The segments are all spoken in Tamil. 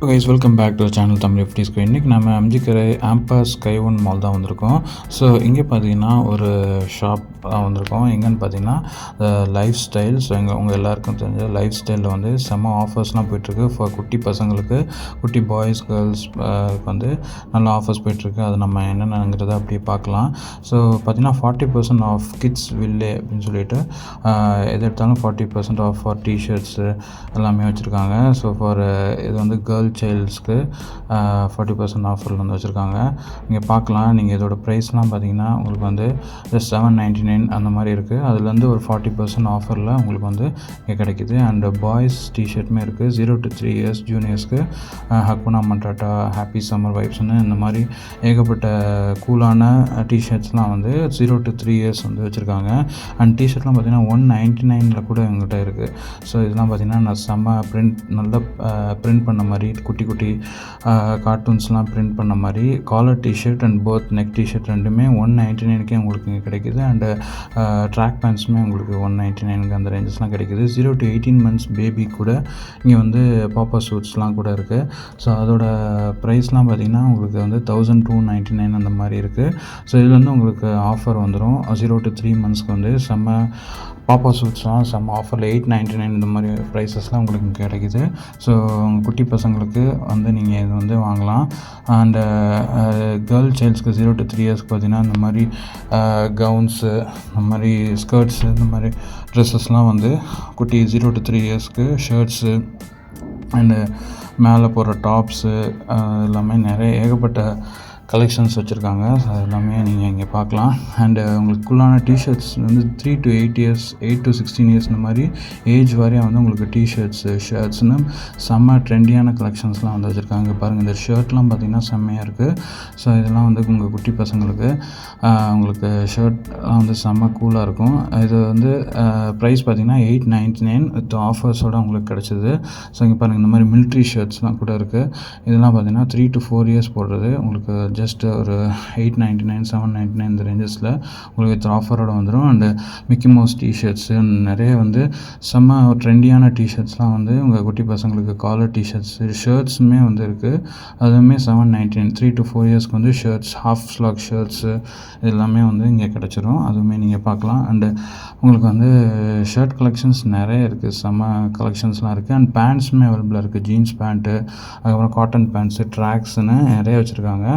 Guys welcome back to channel Tamil FT Sky. இன்றைக்கி நம்ம Aminjikarai Ampa's Sky One mall தான் வந்திருக்கோம். ஸோ இங்கே பார்த்தீங்கன்னா ஒரு ஷாப் தான் வந்திருக்கோம். எங்கேன்னு பார்த்தீங்கன்னா லைஃப் ஸ்டைல். ஸோ உங்கள் எல்லாருக்கும் தெரிஞ்ச லைஃப் ஸ்டைலில் வந்து செம்ம ஆஃபர்ஸ்லாம் போய்ட்டுருக்கு. ஃபார் குட்டி பசங்களுக்கு, குட்டி பாய்ஸ் கேர்ள்ஸ் வந்து நல்ல ஆஃபர்ஸ் போய்ட்டுருக்கு. அது நம்ம என்னென்னங்கிறத அப்படியே பார்க்கலாம். ஸோ பார்த்தீங்கன்னா 40% ஆஃப் கிட்ஸ் வில்லே அப்படின்னு சொல்லிட்டு எது எடுத்தாலும் 40% ஆஃப் ஃபார் டிஷர்ட்ஸு எல்லாமே வச்சுருக்காங்க. ஸோ ஃபார் இது வந்து கேர்ள் சைல்ட்ஸ்க்கு 40% ஆஃபரில் வந்து வச்சுருக்காங்க. நீங்கள் பார்க்கலாம். நீங்கள் இதோட ப்ரைஸ்லாம் பார்த்தீங்கன்னா உங்களுக்கு வந்து $799 அந்த மாதிரி இருக்குது. அதுலேருந்து ஒரு 40% ஆஃபரில் உங்களுக்கு வந்து இங்கே கிடைக்கிது. அண்ட் பாய்ஸ் டிஷர்ட்டுமே இருக்குது. 0 to 3 years ஜூனியர்ஸ்க்கு ஹக்குனா மட்டாட்டா, ஹாப்பி சம்மர் வைப்ஸ்னு இந்த மாதிரி ஏகப்பட்ட கூலான டிஷர்ட்ஸ்லாம் வந்து 0 to 3 years வந்து வச்சுருக்காங்க. அண்ட் டிஷர்ட்லாம் பார்த்தீங்கன்னா $199 கூட எங்கள்கிட்ட இருக்குது. ஸோ இதெல்லாம் பார்த்தீங்கன்னா நான் செம்ம நல்ல பிரிண்ட் பண்ண மாதிரி குட்டி குட்டி கார்ட்டூன்ஸ்லாம் பிரிண்ட் பண்ண மாதிரி collar T-shirt and both neck T-shirt ரெண்டுமே $199 உங்களுக்கு இங்கே கிடைக்கிது. அண்டு ட்ராக் பேண்ட்ஸுமே உங்களுக்கு $199 அந்த ரேஞ்சஸ்லாம் கிடைக்கிது. 0 to 18 months பேபி கூட இங்கே வந்து பாப்பா சூட்ஸ்லாம் கூட இருக்குது. ஸோ அதோட ப்ரைஸ்லாம் பார்த்திங்கன்னா உங்களுக்கு வந்து $1299 அந்த மாதிரி இருக்குது. ஸோ இதில் வந்து உங்களுக்கு ஆஃபர் வந்துடும். 0 to 3 monthsக்கு வந்து செம்ம பாப்பா சூட்ஸ்லாம் செம்ம ஆஃபரில் $899 இந்த மாதிரி ப்ரைஸஸ்லாம் உங்களுக்கு கிடைக்கிது. ஸோ குட்டி பசங்களுக்கு வந்து நீங்கள் இது வந்து வாங்கலாம். அண்டு கேர்ள் சைல்ட்ஸ்க்கு 0 to 3 yearsக்கு பார்த்தீங்கன்னா இந்த மாதிரி கவுன்ஸு, இந்த மாதிரி ஸ்கர்ட்ஸு, இந்த மாதிரி ட்ரெஸ்ஸஸ்லாம் வந்து குட்டி 0 to 3 yearsக்கு ஷர்ட்ஸு அண்டு மேலே போடுற டாப்ஸு எல்லாமே நிறைய ஏகப்பட்ட கலெக்ஷன்ஸ் வச்சுருக்காங்க. ஸோ அது எல்லாமே நீங்கள் இங்கே பார்க்கலாம். அண்டு உங்களுக்குள்ளான டிஷர்ட்ஸ் வந்து 3 to 8 years, 8 to 16 years இந்த மாதிரி ஏஜ் வரையும் வந்து உங்களுக்கு டிஷர்ட்ஸு ஷர்ட்ஸ்னு செம்ம ட்ரெண்டியான கலெக்ஷன்ஸ்லாம் வந்து வச்சுருக்காங்க. பாருங்கள், இந்த ஷர்ட்லாம் பார்த்திங்கன்னா செம்மையாக இருக்குது. ஸோ இதெல்லாம் வந்து உங்கள் குட்டி பசங்களுக்கு உங்களுக்கு ஷர்ட்லாம் வந்து செம்ம கூலாக இருக்கும். இது வந்து ப்ரைஸ் பார்த்திங்கன்னா $899 வித் ஆஃபர்ஸோடு உங்களுக்கு கிடச்சிது. ஸோ இங்கே பாருங்கள், இந்த மாதிரி மிலிட்ரி ஷர்ட்ஸ்லாம் கூட இருக்குது. இதெல்லாம் பார்த்திங்கன்னா 3 to 4 years போடுறது உங்களுக்கு ஜஸ்ட் ஒரு $899 $799 இந்த ரேஞ்சஸில் உங்களுக்கு ஆஃபரோடு வந்துடும். அண்டு மிக்கி மவுஸ் டிஷர்ட்ஸு நிறைய வந்து செம்ம ட்ரெண்டியான டிஷர்ட்ஸ்லாம் வந்து உங்கள் குட்டி பசங்களுக்கு காலர் டிஷர்ட்ஸு ஷர்ட்ஸுமே வந்து இருக்குது. அதுவுமே $799 3 to 4 yearsக்கு வந்து ஷர்ட்ஸ், ஹாஃப் ஸ்லாக் ஷர்ட்ஸு எல்லாமே வந்து இங்கே கிடச்சிரும். அதுவுமே நீங்கள் பார்க்கலாம். அண்டு உங்களுக்கு வந்து ஷர்ட் கலெக்ஷன்ஸ் நிறைய இருக்குது. செம்ம கலெக்ஷன்ஸ்லாம் இருக்குது. அண்ட் பேண்ட்ஸுமே அவைலபிளாக இருக்குது. ஜீன்ஸ் பேண்ட்டு, அதுக்கப்புறம் காட்டன் பேண்ட்ஸு, ட்ராக்ஸுன்னு நிறைய வச்சுருக்காங்க.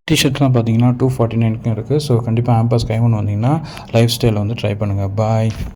டிஷர்ட்லாம் பார்த்தீங்கன்னா $249 இருக்குது. ஸோ கண்டிப்பாக ஆம்பஸ் ஸ்கை ஒன் வந்தீங்கன்னா லைஃப் ஸ்டைலில் வந்து ட்ரை பண்ணுங்கள். பாய்.